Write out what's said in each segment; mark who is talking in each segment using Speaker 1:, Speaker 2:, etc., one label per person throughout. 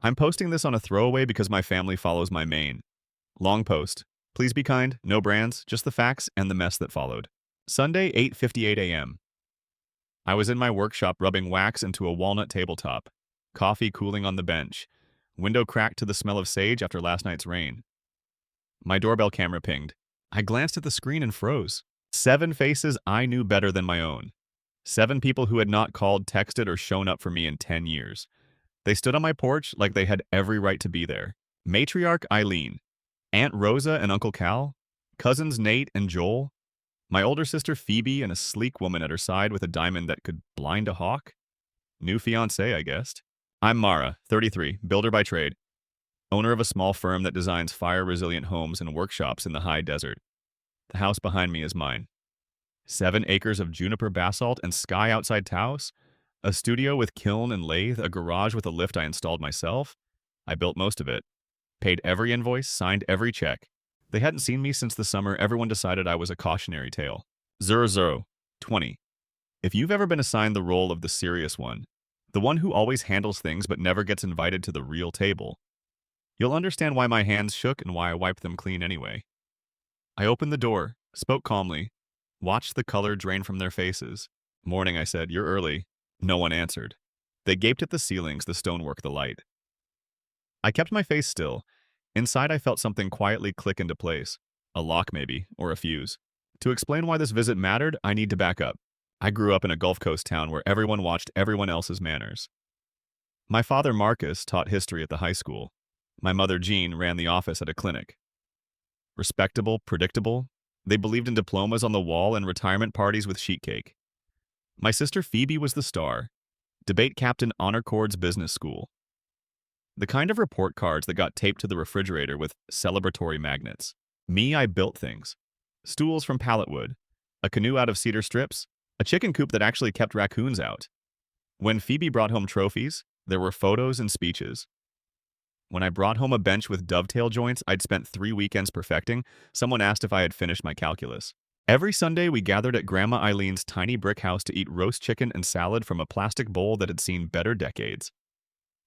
Speaker 1: I'm posting this on a throwaway because my family follows my main. Long post. Please be kind, no brands, just the facts and the mess that followed. Sunday, 8:58 a.m. I was in my workshop rubbing wax into a walnut tabletop. Coffee cooling on the bench. Window cracked to the smell of sage after last night's rain. My doorbell camera pinged. I glanced at the screen and froze. 7 faces I knew better than my own. 7 people who had not called, texted, or shown up for me in 10 years. They stood on my porch like they had every right to be there. Matriarch Eileen, Aunt Rosa and Uncle Cal, cousins Nate and Joel, my older sister Phoebe and a sleek woman at her side with a diamond that could blind a hawk. New fiancé, I guessed. I'm Mara, 33, builder by trade, owner of a small firm that designs fire-resilient homes and workshops in the high desert. The house behind me is mine. 7 acres of juniper basalt and sky outside Taos, a studio with kiln and lathe, a garage with a lift I installed myself. I built most of it. Paid every invoice, signed every check. They hadn't seen me since the summer everyone decided I was a cautionary tale. 0020. If you've ever been assigned the role of the serious one, the one who always handles things but never gets invited to the real table, you'll understand why my hands shook and why I wiped them clean anyway. I opened the door, spoke calmly, watched the color drain from their faces. Morning, I said, you're early. No one answered. They gaped at the ceilings, the stonework, the light. I kept my face still. Inside, I felt something quietly click into place. A lock, maybe, or a fuse. To explain why this visit mattered, I need to back up. I grew up in a Gulf Coast town where everyone watched everyone else's manners. My father, Marcus, taught history at the high school. My mother, Jean, ran the office at a clinic. Respectable, predictable. They believed in diplomas on the wall and retirement parties with sheet cake. My sister Phoebe was the star. Debate captain, honor cords, business school. The kind of report cards that got taped to the refrigerator with celebratory magnets. Me, I built things. Stools from pallet wood, a canoe out of cedar strips, a chicken coop that actually kept raccoons out. When Phoebe brought home trophies, there were photos and speeches. When I brought home a bench with dovetail joints I'd spent 3 weekends perfecting, someone asked if I had finished my calculus. Every Sunday, we gathered at Grandma Eileen's tiny brick house to eat roast chicken and salad from a plastic bowl that had seen better decades.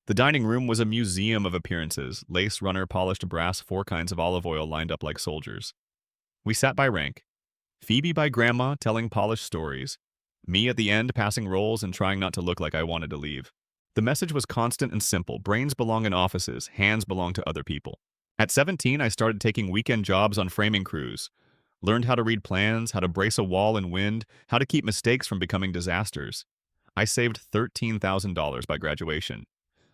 Speaker 1: The dining room was a museum of appearances, lace runner, polished brass, 4 kinds of olive oil lined up like soldiers. We sat by rank. Phoebe by Grandma, telling polished stories. Me at the end, passing rolls and trying not to look like I wanted to leave. The message was constant and simple. Brains belong in offices, hands belong to other people. At 17, I started taking weekend jobs on framing crews. Learned how to read plans, how to brace a wall in wind, how to keep mistakes from becoming disasters. I saved $13,000 by graduation.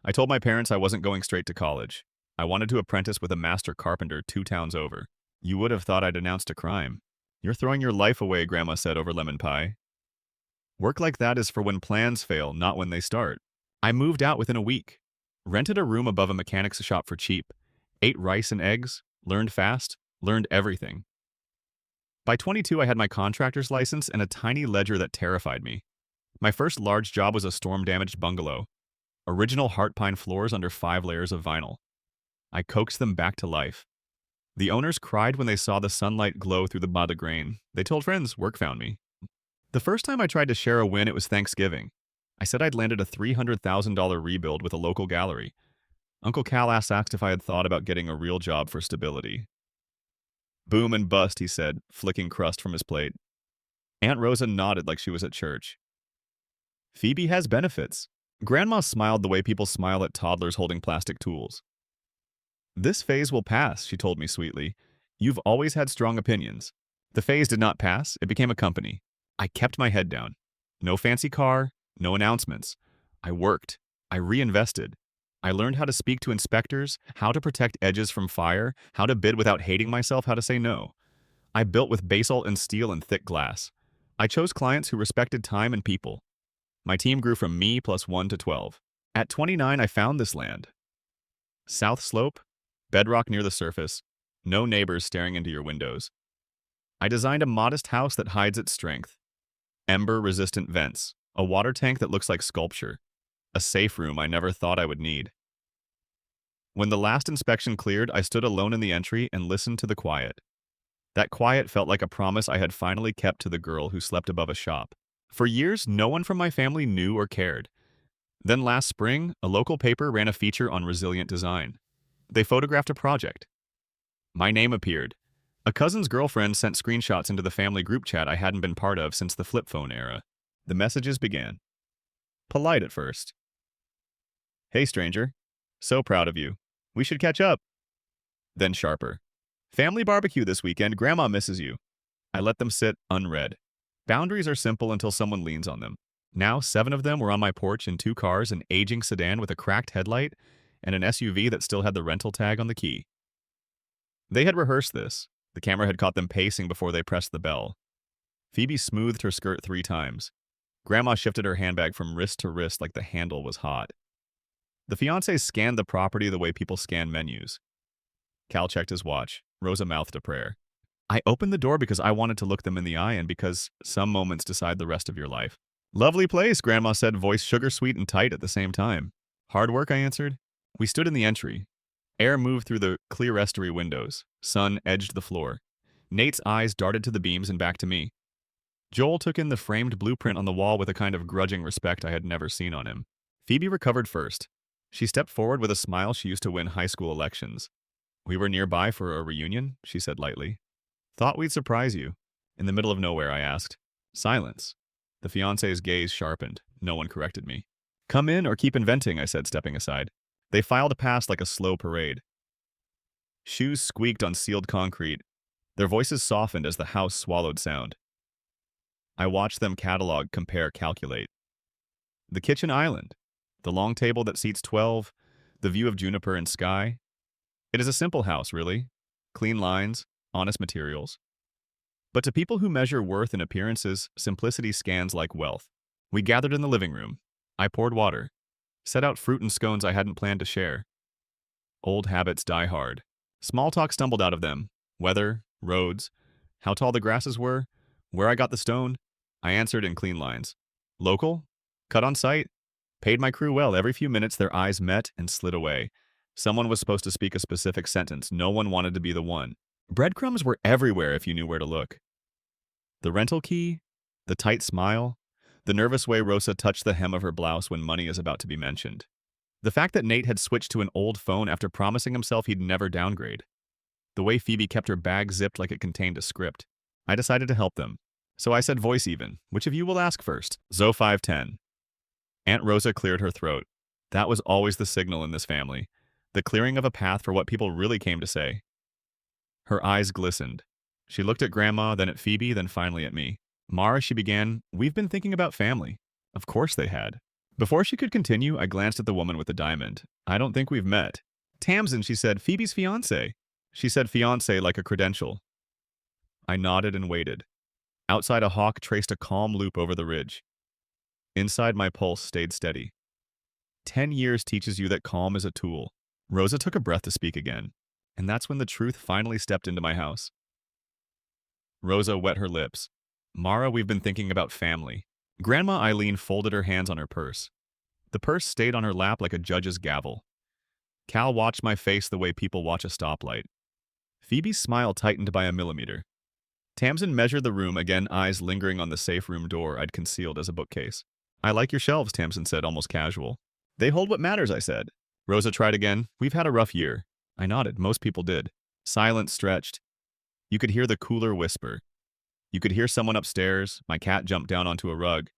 Speaker 1: I told my parents I wasn't going straight to college. I wanted to apprentice with a master carpenter 2 towns over. You would have thought I'd announced a crime. You're throwing your life away, Grandma said over lemon pie. Work like that is for when plans fail, not when they start. I moved out within a week. Rented a room above a mechanic's shop for cheap. Ate rice and eggs. Learned fast. Learned everything. By 22, I had my contractor's license and a tiny ledger that terrified me. My first large job was a storm-damaged bungalow. Original heart pine floors under 5 layers of vinyl. I coaxed them back to life. The owners cried when they saw the sunlight glow through the bas de grain. They told friends work found me. The first time I tried to share a win, it was Thanksgiving. I said I'd landed a $300,000 rebuild with a local gallery. Uncle Cal asked if I had thought about getting a real job for stability. Boom and bust, he said, flicking crust from his plate. Aunt Rosa nodded like she was at church. Phoebe has benefits. Grandma smiled the way people smile at toddlers holding plastic tools. This phase will pass, she told me sweetly. You've always had strong opinions. The phase did not pass, it became a company. I kept my head down. No fancy car, no announcements. I worked. I reinvested. I learned how to speak to inspectors, how to protect edges from fire, how to bid without hating myself, how to say no. I built with basalt and steel and thick glass. I chose clients who respected time and people. My team grew from me plus 1 to 12. At 29, I found this land. South slope, bedrock near the surface, no neighbors staring into your windows. I designed a modest house that hides its strength. Ember-resistant vents, a water tank that looks like sculpture, a safe room I never thought I would need. When the last inspection cleared, I stood alone in the entry and listened to the quiet. That quiet felt like a promise I had finally kept to the girl who slept above a shop. For years, no one from my family knew or cared. Then last spring, a local paper ran a feature on resilient design. They photographed a project. My name appeared. A cousin's girlfriend sent screenshots into the family group chat I hadn't been part of since the flip phone era. The messages began. Polite at first. Hey stranger. So proud of you. We should catch up. Then sharper. Family barbecue this weekend. Grandma misses you. I let them sit unread. Boundaries are simple until someone leans on them. Now, 7 of them were on my porch in 2 cars, an aging sedan with a cracked headlight, and an SUV that still had the rental tag on the key. They had rehearsed this. The camera had caught them pacing before they pressed the bell. Phoebe smoothed her skirt 3 times. Grandma shifted her handbag from wrist to wrist like the handle was hot. The fiancé scanned the property the way people scan menus. Cal checked his watch. Rosa mouthed a prayer. I opened the door because I wanted to look them in the eye and because some moments decide the rest of your life. Lovely place, Grandma said, voice sugar-sweet and tight at the same time. Hard work, I answered. We stood in the entry. Air moved through the clerestory windows. Sun edged the floor. Nate's eyes darted to the beams and back to me. Joel took in the framed blueprint on the wall with a kind of grudging respect I had never seen on him. Phoebe recovered first. She stepped forward with a smile she used to win high school elections. We were nearby for a reunion, she said lightly. Thought we'd surprise you. In the middle of nowhere, I asked. Silence. The fiancé's gaze sharpened. No one corrected me. Come in or keep inventing, I said, stepping aside. They filed past like a slow parade. Shoes squeaked on sealed concrete. Their voices softened as the house swallowed sound. I watched them catalog, compare, calculate. The kitchen island. The long table that seats 12. The view of juniper and sky. It is a simple house, really. Clean lines, honest materials. But to people who measure worth in appearances, simplicity scans like wealth. We gathered in the living room. I poured water. Set out fruit and scones I hadn't planned to share. Old habits die hard. Small talk stumbled out of them. Weather, roads, how tall the grasses were, where I got the stone. I answered in clean lines. Local? Cut on site? Paid my crew well. Every few minutes their eyes met and slid away. Someone was supposed to speak a specific sentence. No one wanted to be the one. Breadcrumbs were everywhere if you knew where to look. The rental key, the tight smile, the nervous way Rosa touched the hem of her blouse when money is about to be mentioned. The fact that Nate had switched to an old phone after promising himself he'd never downgrade. The way Phoebe kept her bag zipped like it contained a script. I decided to help them. So I said voice even. Which of you will ask first? Zo 510. Aunt Rosa cleared her throat. That was always the signal in this family. The clearing of a path for what people really came to say. Her eyes glistened. She looked at Grandma, then at Phoebe, then finally at me. Mara, she began, we've been thinking about family. Of course they had. Before she could continue, I glanced at the woman with the diamond. I don't think we've met. Tamsin, she said, Phoebe's fiancé. She said fiancé like a credential. I nodded and waited. Outside, a hawk traced a calm loop over the ridge. Inside, my pulse stayed steady. 10 years teaches you that calm is a tool. Rosa took a breath to speak again. And that's when the truth finally stepped into my house. Rosa wet her lips. Mara, we've been thinking about family. Grandma Eileen folded her hands on her purse. The purse stayed on her lap like a judge's gavel. Cal watched my face the way people watch a stoplight. Phoebe's smile tightened by a millimeter. Tamsin measured the room, again eyes lingering on the safe room door I'd concealed as a bookcase. I like your shelves, Tamsin said, almost casual. They hold what matters, I said. Rosa tried again. We've had a rough year. I nodded. Most people did. Silence stretched. You could hear the cooler whisper. You could hear someone upstairs. My cat jumped down onto a rug.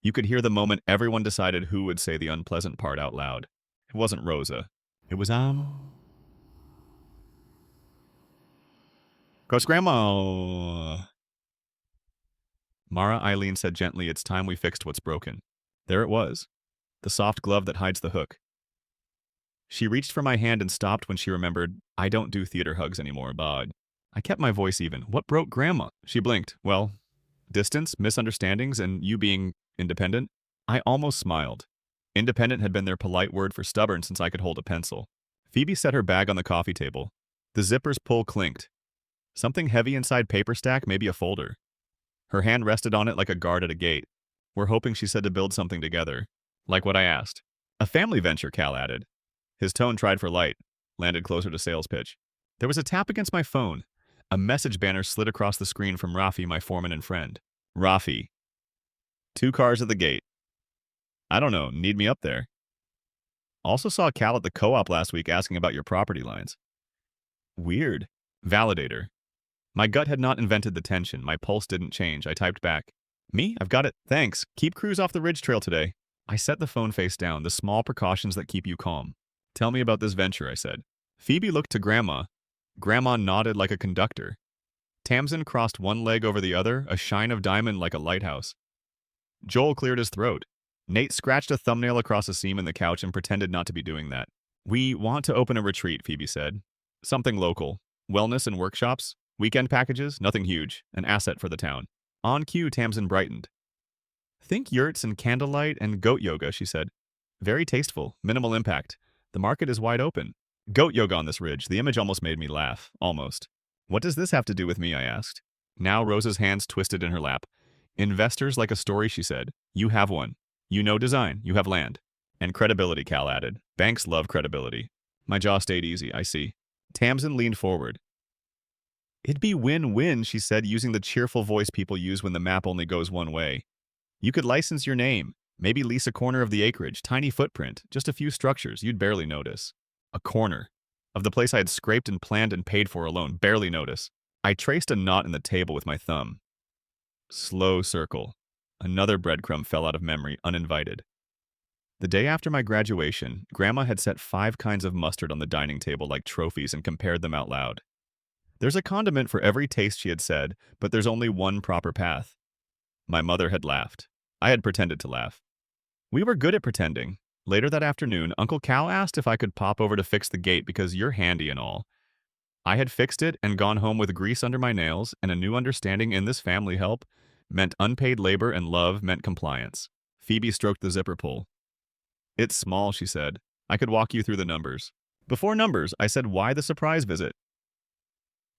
Speaker 1: You could hear the moment everyone decided who would say the unpleasant part out loud. It wasn't Rosa. It was, Gross Grandma. Mara Eileen said gently, it's time we fixed what's broken. There it was. The soft glove that hides the hook. She reached for my hand and stopped when she remembered, I don't do theater hugs anymore, bud. I kept my voice even. What broke Grandma? She blinked. Well, distance, misunderstandings, and you being independent. I almost smiled. Independent had been their polite word for stubborn since I could hold a pencil. Phoebe set her bag on the coffee table. The zipper's pull clinked. Something heavy inside paper stack, maybe a folder. Her hand rested on it like a guard at a gate. We're hoping, she said, to build something together. Like what I asked. A family venture, Cal added. His tone tried for light, landed closer to sales pitch. There was a tap against my phone. A message banner slid across the screen from Rafi, my foreman and friend. Rafi. 2 cars at the gate. I don't know, need me up there. Also saw Cal at the co-op last week asking about your property lines. Weird. Validator. My gut had not invented the tension. My pulse didn't change. I typed back. Me? I've got it. Thanks. Keep cruise off the ridge trail today. I set the phone face down, the small precautions that keep you calm. Tell me about this venture, I said. Phoebe looked to Grandma. Grandma nodded like a conductor. Tamsin crossed one leg over the other, a shine of diamond like a lighthouse. Joel cleared his throat. Nate scratched a thumbnail across a seam in the couch and pretended not to be doing that. We want to open a retreat, Phoebe said. Something local. Wellness and workshops. Weekend packages, nothing huge. An asset for the town. On cue, Tamsin brightened. Think yurts and candlelight and goat yoga, she said. Very tasteful, minimal impact. The market is wide open. Goat yoga on this ridge. The image almost made me laugh. Almost. What does this have to do with me, I asked. Now Rosa's hands twisted in her lap. Investors like a story, she said. You have one. You know design. You have land. And credibility, Cal added. Banks love credibility. My jaw stayed easy, I see. Tamsin leaned forward. It'd be win-win, she said, using the cheerful voice people use when the map only goes one way. You could license your name, maybe lease a corner of the acreage, tiny footprint, just a few structures you'd barely notice. A corner. Of the place I had scraped and planned and paid for alone, barely notice. I traced a knot in the table with my thumb. Slow circle. Another breadcrumb fell out of memory, uninvited. The day after my graduation, Grandma had set 5 kinds of mustard on the dining table like trophies and compared them out loud. There's a condiment for every taste, she had said, but there's only one proper path. My mother had laughed. I had pretended to laugh. We were good at pretending. Later that afternoon, Uncle Cal asked if I could pop over to fix the gate because you're handy and all. I had fixed it and gone home with grease under my nails, and a new understanding in this family help meant unpaid labor and love meant compliance. Phoebe stroked the zipper pull. It's small, she said. I could walk you through the numbers. Before numbers, I said, why the surprise visit?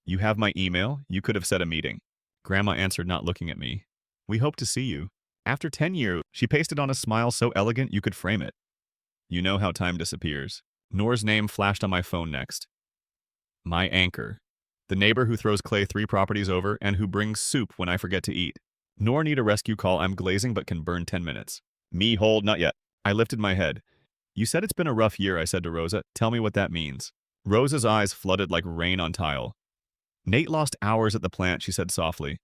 Speaker 1: You have my email. You could have set a meeting. Grandma answered, not looking at me. We hope to see you. After 10 years, she pasted on a smile so elegant you could frame it. You know how time disappears. Noor's name flashed on my phone next. My anchor. The neighbor who throws Clay 3 properties over and who brings soup when I forget to eat. Noor need a rescue call. I'm glazing but can burn 10 minutes. Me hold, not yet. I lifted my head. You said it's been a rough year, I said to Rosa. Tell me what that means. Rosa's eyes flooded like rain on tile. Nate lost hours at the plant, she said softly.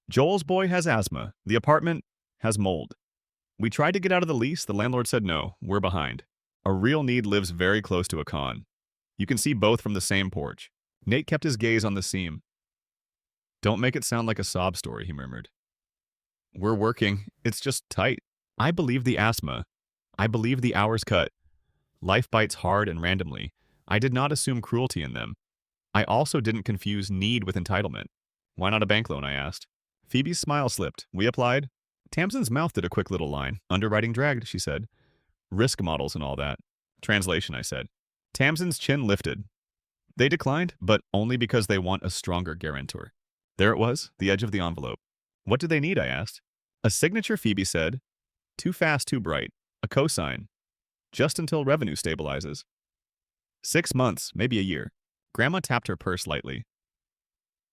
Speaker 1: Joel's boy has asthma. The apartment has mold. We tried to get out of the lease. The landlord said no, we're behind. A real need lives very close to a con. You can see both from the same porch. Nate kept his gaze on the seam. Don't make it sound like a sob story, he murmured. We're working. It's just tight. I believe the asthma. I believe the hours cut. Life bites hard and randomly. I did not assume cruelty in them. I also didn't confuse need with entitlement. Why not a bank loan, I asked. Phoebe's smile slipped. We applied. Tamsin's mouth did a quick little line. Underwriting dragged, she said. Risk models and all that. Translation, I said. Tamsin's chin lifted. They declined, but only because they want a stronger guarantor. There it was, the edge of the envelope. What do they need, I asked. A signature, Phoebe said. Too fast, too bright. A cosign. Just until revenue stabilizes. 6 months, maybe a year. Grandma tapped her purse lightly.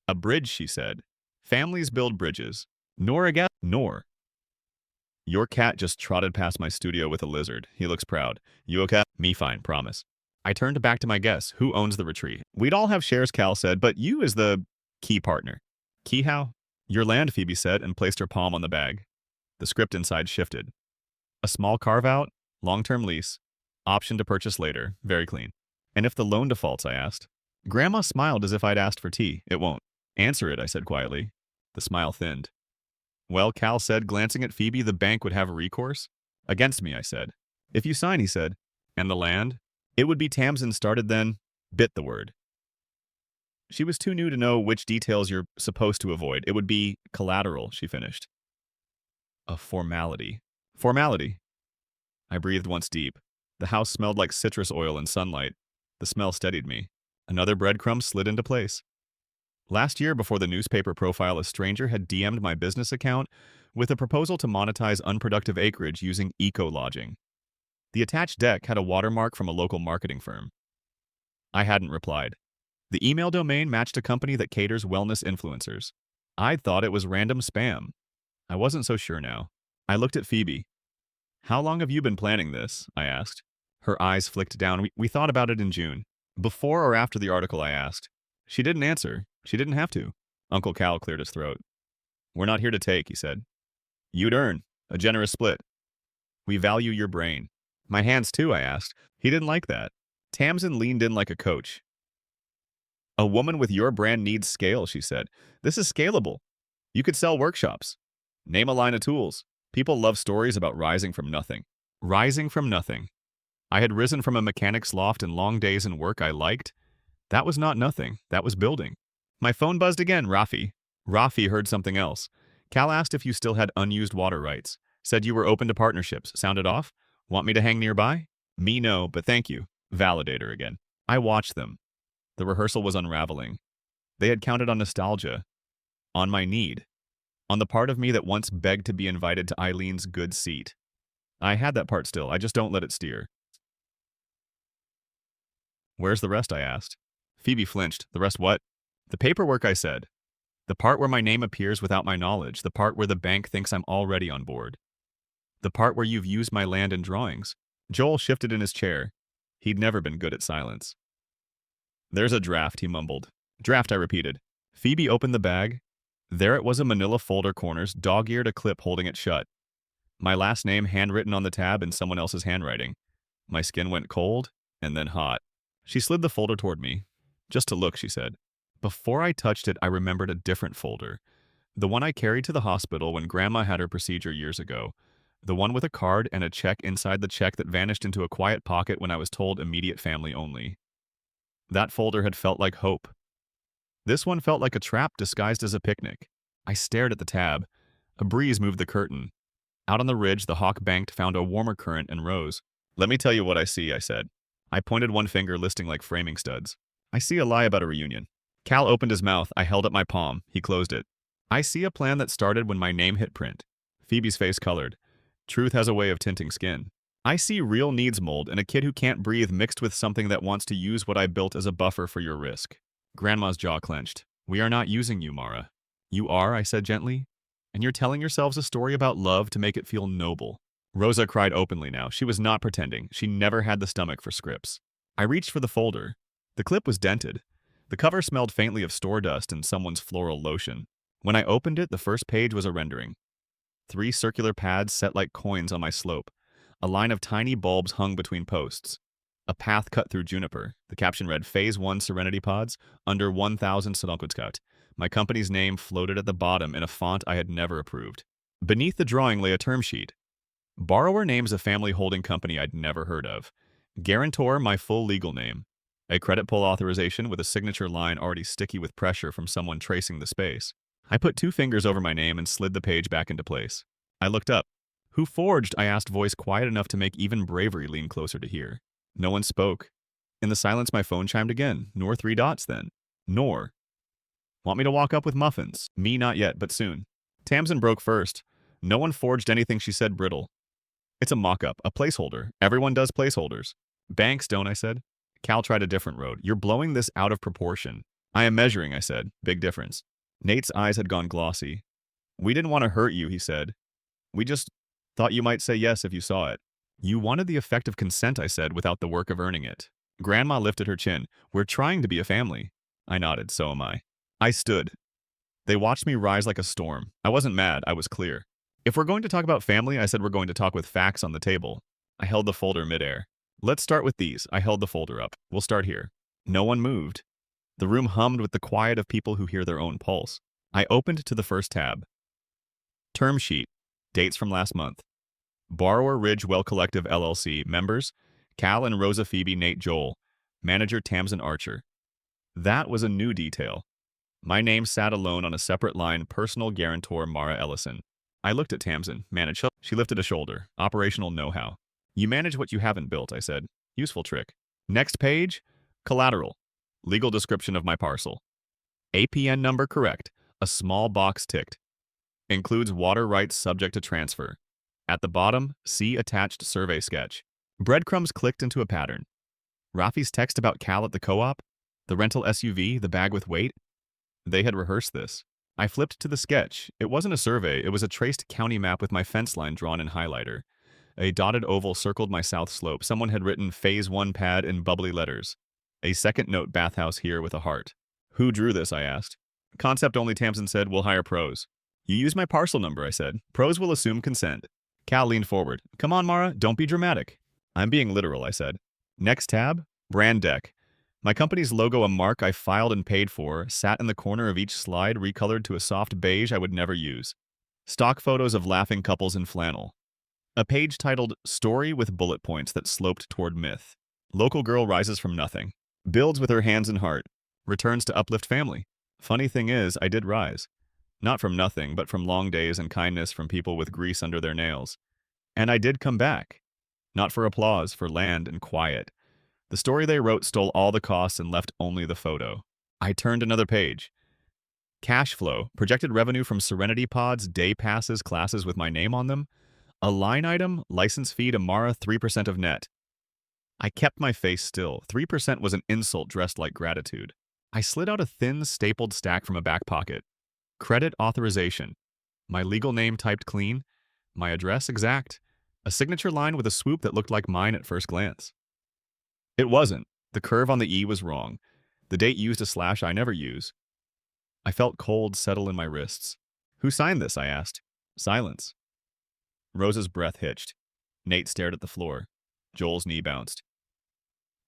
Speaker 1: A bridge, she said. Families build bridges. Nor again. Nor. Your cat just trotted past my studio with a lizard. He looks proud. You okay? Me fine, promise. I turned back to my guess. Who owns the retreat? We'd all have shares, Cal said, but you is the key partner. Key how? Your land, Phoebe said, and placed her palm on the bag. The script inside shifted. A small carve-out, long-term lease, option to purchase later, very clean. And if the loan defaults, I asked. Grandma smiled as if I'd asked for tea. It won't. Answer it, I said quietly. The smile thinned. Well, Cal said, glancing at Phoebe, the bank would have recourse? Against me, I said. If you sign, he said. And the land? It would be Tamsin started then. Bit the word. She was too new to know which details you're supposed to avoid. It would be collateral, she finished. A formality. Formality. I breathed once deep. The house smelled like citrus oil and sunlight. The smell steadied me. Another breadcrumb slid into place. Last year, before the newspaper profile, a stranger had DM'd my business account with a proposal to monetize unproductive acreage using eco-lodging. The attached deck had a watermark from a local marketing firm. I hadn't replied. The email domain matched a company that caters wellness influencers. I'd thought it was random spam. I wasn't so sure now. I looked at Phoebe. How long have you been planning this? I asked. Her eyes flicked down. We thought about it in June. Before or after the article, I asked. She didn't answer. She didn't have to. Uncle Cal cleared his throat. We're not here to take, he said. You'd earn. A generous split. We value your brain. My hands too, I asked. He didn't like that. Tamsin leaned in like a coach. A woman with your brand needs scale, she said. This is scalable. You could sell workshops. Name a line of tools. People love stories about rising from nothing. Rising from nothing. I had risen from a mechanic's loft and long days in work I liked. That was not nothing. That was building. My phone buzzed again, Rafi. Rafi heard something else. Cal asked if you still had unused water rights. Said you were open to partnerships. Sounded off? Want me to hang nearby? Me no, but thank you. Validator again. I watched them. The rehearsal was unraveling. They had counted on nostalgia. On my need. On the part of me that once begged to be invited to Eileen's good seat. I had that part still. I just don't let it steer. Where's the rest, I asked. Phoebe flinched. The rest what? The paperwork, I said. The part where my name appears without my knowledge. The part where the bank thinks I'm already on board. The part where you've used my land and drawings. Joel shifted in his chair. He'd never been good at silence. There's a draft, he mumbled. Draft, I repeated. Phoebe opened the bag. There it was, a manila folder, corners, dog-eared, a clip holding it shut. My last name handwritten on the tab in someone else's handwriting. My skin went cold and then hot. She slid the folder toward me. Just to look, she said. Before I touched it, I remembered a different folder. The one I carried to the hospital when Grandma had her procedure years ago. The one with a card and a check inside the check that vanished into a quiet pocket when I was told immediate family only. That folder had felt like hope. This one felt like a trap disguised as a picnic. I stared at the tab. A breeze moved the curtain. Out on the ridge, the hawk banked, found a warmer current, and rose. Let me tell you what I see, I said. I pointed one finger, listing like framing studs. I see a lie about a reunion. Cal opened his mouth. I held up my palm. He closed it. I see a plan that started when my name hit print. Phoebe's face colored. Truth has a way of tinting skin. I see real needs mold and a kid who can't breathe mixed with something that wants to use what I built as a buffer for your risk. Grandma's jaw clenched. We are not using you, Mara. You are, I said gently. And you're telling yourselves a story about love to make it feel noble. Rosa cried openly now. She was not pretending. She never had the stomach for scripts. I reached for the folder. The clip was dented. The cover smelled faintly of store dust and someone's floral lotion. When I opened it, the first page was a rendering. 3 circular pads set like coins on my slope. A line of tiny bulbs hung between posts. A path cut through juniper. The caption read, Phase 1 Serenity Pods, under 1,000 Sodonkutskat. My company's name floated at the bottom in a font I had never approved. Beneath the drawing lay a term sheet. Borrower names a family holding company I'd never heard of. Guarantor, my full legal name. A credit pull authorization with a signature line already sticky with pressure from someone tracing the space. I put 2 fingers over my name and slid the page back into place. I looked up. Who forged? I asked, voice quiet enough to make even bravery lean closer to hear. No one spoke. In the silence, my phone chimed again. Nor 3 dots then. Nor. Want me to walk up with muffins? Me not yet, but soon. Tamsin broke first. No one forged anything, she said, brittle. It's a mock-up, a placeholder. Everyone does placeholders. Banks don't, I said. Cal tried a different road. You're blowing this out of proportion. I am measuring, I said. Big difference. Nate's eyes had gone glossy. We didn't want to hurt you, he said. We just thought you might say yes if you saw it. You wanted the effect of consent, I said, without the work of earning it. Grandma lifted her chin. We're trying to be a family. I nodded. So am I. I stood. They watched me rise like a storm. I wasn't mad. I was clear. If we're going to talk about family, I said we're going to talk with facts on the table. I held the folder midair. Let's start with these. I held the folder up. We'll start here. No one moved. The room hummed with the quiet of people who hear their own pulse. I opened to the first tab. Term sheet. Dates from last month. Borrower Ridge Well Collective LLC. Members, Cal and Rosa Phoebe Nate Joel. Manager Tamsin Archer. That was a new detail. My name sat alone on a separate line, personal guarantor Mara Ellison. I looked at Tamsin. Manage. She lifted a shoulder. Operational know-how. You manage what you haven't built, I said. Useful trick. Next page. Collateral. Legal description of my parcel. APN number correct. A small box ticked. Includes water rights subject to transfer. At the bottom, see attached survey sketch. Breadcrumbs clicked into a pattern. Rafi's text about Cal at the co-op. The rental SUV, the bag with weight. They had rehearsed this. I flipped to the sketch. It wasn't a survey, it was a traced county map with my fence line drawn in highlighter. A dotted oval circled my south slope. Someone had written Phase 1 pad in bubbly letters. A second note bathhouse here with a heart. Who drew this, I asked. Concept only, Tamsin said. We'll hire pros. You use my parcel number, I said. Pros will assume consent. Cal leaned forward. Come on, Mara, don't be dramatic. I'm being literal, I said. Next tab, brand deck. My company's logo, a mark I filed and paid for, sat in the corner of each slide, recolored to a soft beige I would never use. Stock photos of laughing couples in flannel. A page titled Story with bullet points that sloped toward myth. Local girl rises from nothing. Builds with her hands and heart. Returns to uplift family. Funny thing is, I did rise. Not from nothing, but from long days and kindness from people with grease under their nails. And I did come back. Not for applause, for land and quiet. The story they wrote stole all the costs and left only the photo. I turned another page. Cash flow, projected revenue from Serenity Pods, day passes, classes with my name on them. A line item, license fee to Mara, 3% of net. I kept my face still. 3% was an insult dressed like gratitude. I slid out a thin, stapled stack from a back pocket. Credit authorization. My legal name typed clean. My address exact. A signature line with a swoop that looked like mine at first glance. It wasn't. The curve on the E was wrong. The date used a slash I never use. I felt cold settle in my wrists. Who signed this, I asked. Silence. Rose's breath hitched. Nate stared at the floor. Joel's knee bounced.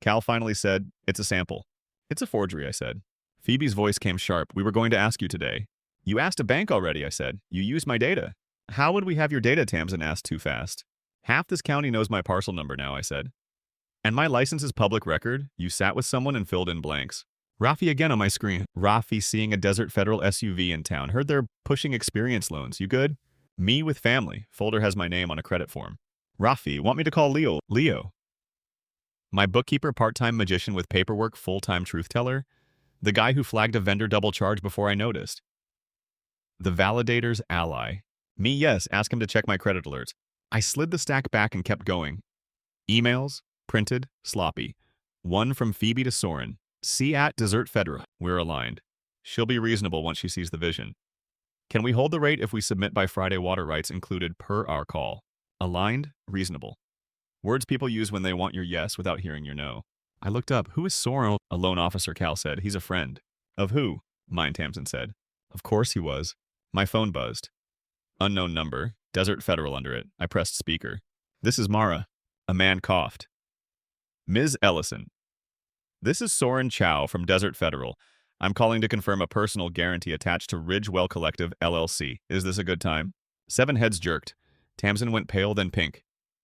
Speaker 1: Cal finally said, It's a sample. It's a forgery, I said. Phoebe's voice came sharp. We were going to ask you today. You asked a bank already, I said. You used my data. How would we have your data, Tamsin asked too fast. Half this county knows my parcel number now, I said. And my license is public record. You sat with someone and filled in blanks. Rafi again on my screen. Rafi seeing a Desert Federal SUV in town. Heard they're pushing experience loans. You good? Me with family. Folder has my name on a credit form. Rafi, want me to call Leo? Leo. My bookkeeper, part-time magician with paperwork, full-time truth teller. The guy who flagged a vendor double charge before I noticed. The validator's ally. Me, yes, ask him to check my credit alerts. I slid the stack back and kept going. Emails, printed, sloppy. One from Phoebe to Soren. See at Desert Federal. We're aligned. She'll be reasonable once she sees the vision. Can we hold the rate if we submit by Friday? Water rights included per our call. Aligned, reasonable. Words people use when they want your yes without hearing your no. I looked up. Who is Soren? A loan officer, Cal said. He's a friend. Of who? Mine, Tamsin said. Of course he was. My phone buzzed. Unknown number. Desert Federal under it. I pressed speaker. This is Mara. A man coughed. Ms. Ellison. This is Soren Chow from Desert Federal. I'm calling to confirm a personal guarantee attached to Ridgewell Collective, LLC. Is this a good time? 7 heads jerked. Tamsin went pale, then pink.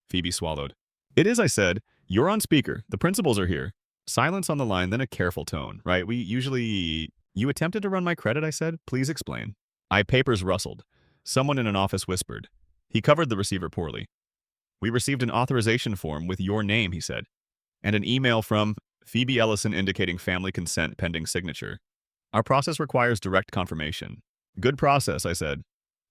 Speaker 1: Phoebe swallowed. It is, I said. You're on speaker. The principals are here. Silence on the line, then a careful tone. Right, we usually... You attempted to run my credit, I said. Please explain. Papers rustled. Someone in an office whispered. He covered the receiver poorly. We received an authorization form with your name, he said. And an email from Phoebe Ellison indicating family consent pending signature. Our process requires direct confirmation. Good process, I said.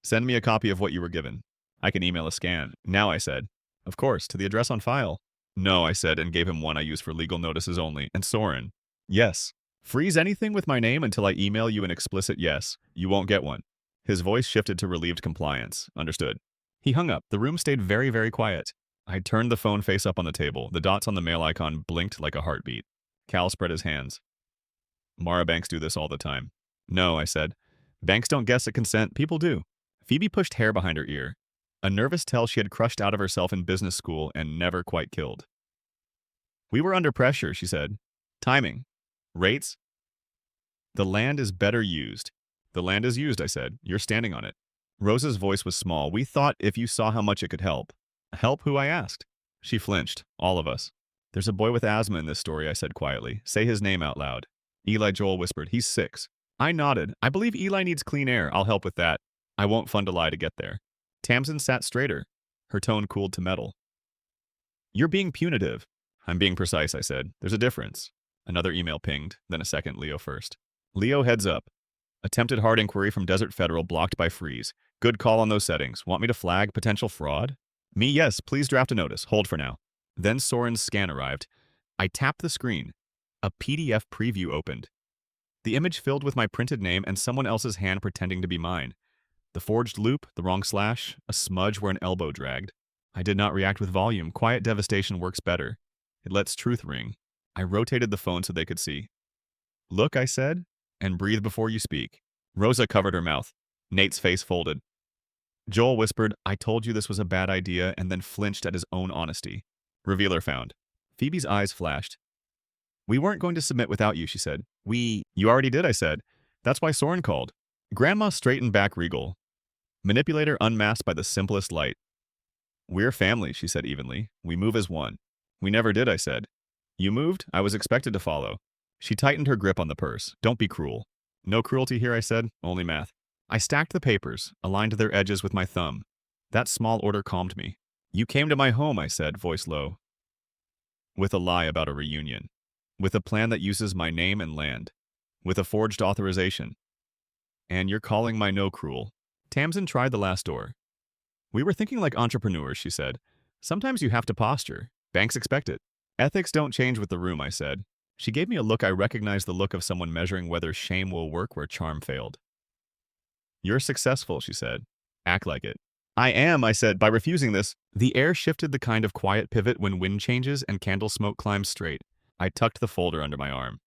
Speaker 1: Send me a copy of what you were given. I can email a scan. Now, I said. Of course, to the address on file. No, I said, and gave him one I use for legal notices only. And Soren. Yes. Freeze anything with my name until I email you an explicit yes. You won't get one. His voice shifted to relieved compliance. Understood. He hung up. The room stayed very, very quiet. I turned the phone face up on the table. The dots on the mail icon blinked like a heartbeat. Cal spread his hands. Mara banks do this all the time. No, I said. Banks don't guess at consent. People do. Phoebe pushed hair behind her ear. A nervous tell she had crushed out of herself in business school and never quite killed. We were under pressure, she said. Timing. Rates? The land is better used. The land is used, I said. You're standing on it. Rose's voice was small. We thought if you saw how much it could help. Help who, I asked. She flinched. All of us. There's a boy with asthma in this story, I said quietly. Say his name out loud. Eli Joel whispered. He's 6. I nodded. I believe Eli needs clean air. I'll help with that. I won't fund a lie to get there. Tamsin sat straighter. Her tone cooled to metal. You're being punitive. I'm being precise, I said. There's a difference. Another email pinged, then a second, Leo first. Leo heads up. Attempted hard inquiry from Desert Federal blocked by freeze. Good call on those settings. Want me to flag potential fraud? Me, yes. Please draft a notice. Hold for now. Then Soren's scan arrived. I tapped the screen. A PDF preview opened. The image filled with my printed name and someone else's hand pretending to be mine. The forged loop, the wrong slash, a smudge where an elbow dragged. I did not react with volume. Quiet devastation works better. It lets truth ring. I rotated the phone so they could see. Look, I said, and breathe before you speak. Rosa covered her mouth. Nate's face folded. Joel whispered, I told you this was a bad idea, and then flinched at his own honesty. Revealer found. Phoebe's eyes flashed. We weren't going to submit without you, she said. You already did, I said. That's why Soren called. Grandma straightened back regal. Manipulator unmasked by the simplest light. We're family, she said evenly. We move as one. We never did, I said. You moved? I was expected to follow. She tightened her grip on the purse. Don't be cruel. No cruelty here, I said. Only math. I stacked the papers, aligned their edges with my thumb. That small order calmed me. You came to my home, I said, voice low. With a lie about a reunion. With a plan that uses my name and land. With a forged authorization. And you're calling my no cruel. Tamsin tried the last door. We were thinking like entrepreneurs, she said. Sometimes you have to posture. Banks expect it. Ethics don't change with the room, I said. She gave me a look I recognized, the look of someone measuring whether shame will work where charm failed. You're successful, she said. Act like it. I am, I said, by refusing this. The air shifted the kind of quiet pivot when wind changes and candle smoke climbs straight. I tucked the folder under my arm.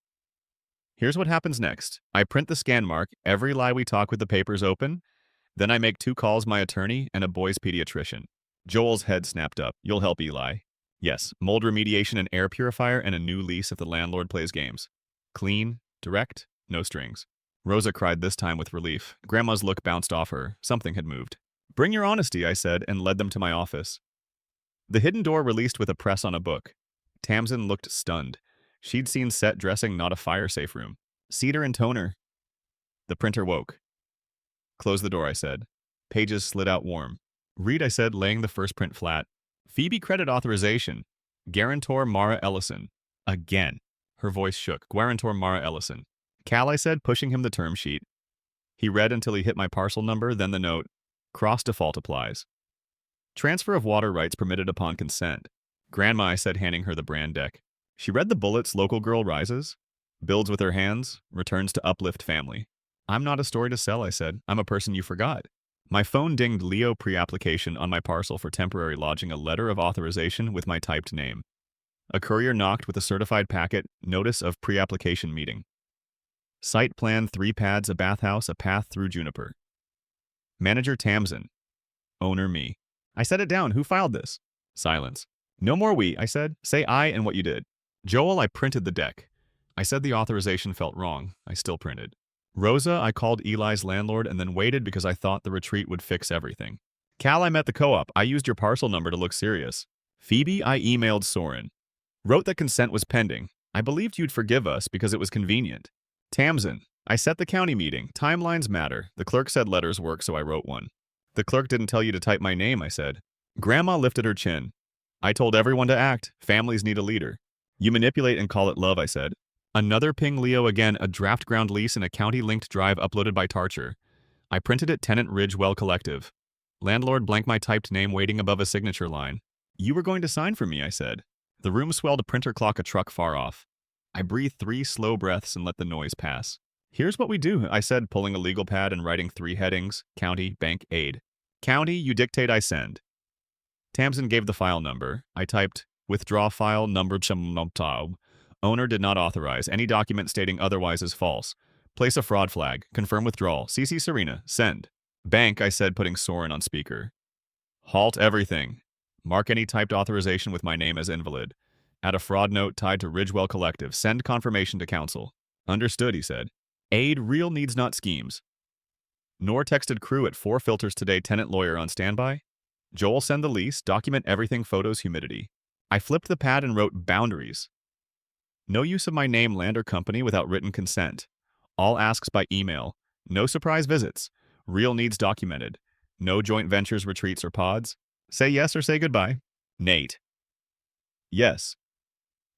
Speaker 1: Here's what happens next. I print the scan mark, every lie we talk with the papers open. Then I make 2 calls, my attorney and a boy's pediatrician. Joel's head snapped up. You'll help Eli. Yes, mold remediation, an air purifier, and a new lease if the landlord plays games. Clean, direct, no strings. Rosa cried this time with relief. Grandma's look bounced off her. Something had moved. Bring your honesty, I said, and led them to my office. The hidden door released with a press on a book. Tamsin looked stunned. She'd seen set dressing, not a fire-safe room. Cedar and toner. The printer woke. Close the door, I said. Pages slid out warm. Read, I said, laying the first print flat. Phoebe credit authorization. Guarantor Mara Ellison. Again. Her voice shook. Guarantor Mara Ellison. Cal, I said, pushing him the term sheet. He read until he hit my parcel number, then the note. Cross default applies. Transfer of water rights permitted upon consent. Grandma, I said, handing her the brand deck. She read the bullets. Local girl rises. Builds with her hands. Returns to uplift family. I'm not a story to sell, I said. I'm a person you forgot. My phone dinged Leo pre-application on my parcel for temporary lodging, a letter of authorization with my typed name. A courier knocked with a certified packet, notice of pre-application meeting. Site plan, 3 pads, a bathhouse, a path through juniper. Manager Tamsin. Owner me. I set it down. Who filed this? Silence. No more we, I said. Say I and what you did. Joel, I printed the deck. I said the authorization felt wrong. I still printed. Rosa, I called Eli's landlord and then waited because I thought the retreat would fix everything. Cal, I met the co-op. I used your parcel number to look serious. Phoebe, I emailed Soren. Wrote that consent was pending. I believed you'd forgive us because it was convenient. Tamsin, I set the county meeting. Timelines matter. The clerk said letters work, so I wrote one. The clerk didn't tell you to type my name, I said. Grandma lifted her chin. I told everyone to act. Families need a leader. You manipulate and call it love, I said. Another ping Leo again, a draft ground lease in a county-linked drive uploaded by Tarcher. I printed it, Tenant Ridgewell Collective. Landlord blank, my typed name waiting above a signature line. You were going to sign for me, I said. The room swelled, a printer clock, a truck far off. I breathed 3 slow breaths and let the noise pass. Here's what we do, I said, pulling a legal pad and writing 3 headings. County, bank, aid. County, you dictate, I send. Tamsin gave the file number. I typed, withdraw file number chumnoptaub. Owner did not authorize. Any document stating otherwise is false. Place a fraud flag. Confirm withdrawal. CC Serena. Send. Bank, I said, putting Soren on speaker. Halt everything. Mark any typed authorization with my name as invalid. Add a fraud note tied to Ridgewell Collective. Send confirmation to council. Understood, he said. Aid, real needs, not schemes. Nor texted crew at 4 filters today. Tenant lawyer on standby. Joel, send the lease. Document everything. Photos, humidity. I flipped the pad and wrote boundaries. No use of my name, land, or company without written consent. All asks by email. No surprise visits. Real needs documented. No joint ventures, retreats, or pods. Say yes or say goodbye. Nate. Yes.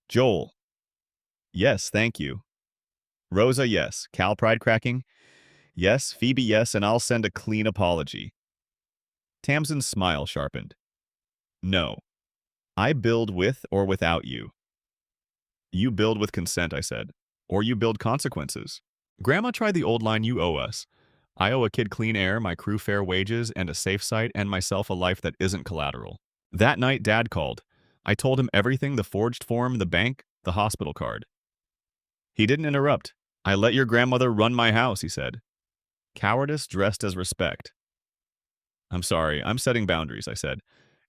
Speaker 1: Joel. Yes, thank you. Rosa, yes. Cal, pride cracking. Yes. Phoebe, yes, and I'll send a clean apology. Tamsin's smile sharpened. No. I build with or without you. You build with consent, I said. Or you build consequences. Grandma tried the old line, you owe us. I owe a kid clean air, my crew fair wages, and a safe site, and myself a life that isn't collateral. That night, Dad called. I told him everything: the forged form, the bank, the hospital card. He didn't interrupt. I let your grandmother run my house, he said. Cowardice dressed as respect. I'm sorry, I'm setting boundaries, I said.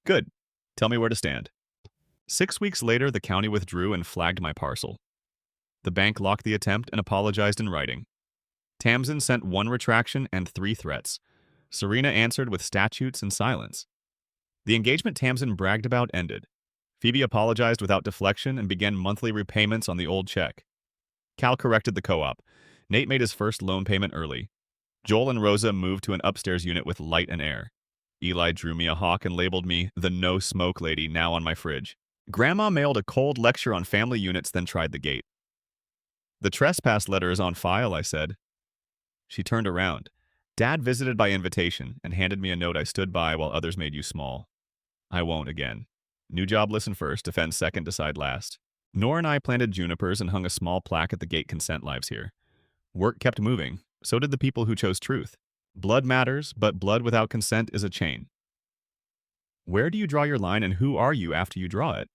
Speaker 1: Good. Tell me where to stand. 6 weeks later, the county withdrew and flagged my parcel. The bank locked the attempt and apologized in writing. Tamsin sent one retraction and 3 threats. Serena answered with statutes and silence. The engagement Tamsin bragged about ended. Phoebe apologized without deflection and began monthly repayments on the old check. Cal corrected the co-op. Nate made his first loan payment early. Joel and Rosa moved to an upstairs unit with light and air. Eli drew me a hawk and labeled me the no-smoke lady now on my fridge. Grandma mailed a cold lecture on family units, then tried the gate. The trespass letter is on file, I said. She turned around. Dad visited by invitation and handed me a note I stood by while others made you small. I won't again. New job, listen first, defend second, decide last. Nora and I planted junipers and hung a small plaque at the gate: consent lives here. Work kept moving. So did the people who chose truth. Blood matters, but blood without consent is a chain. Where do you draw your line, and who are you after you draw it?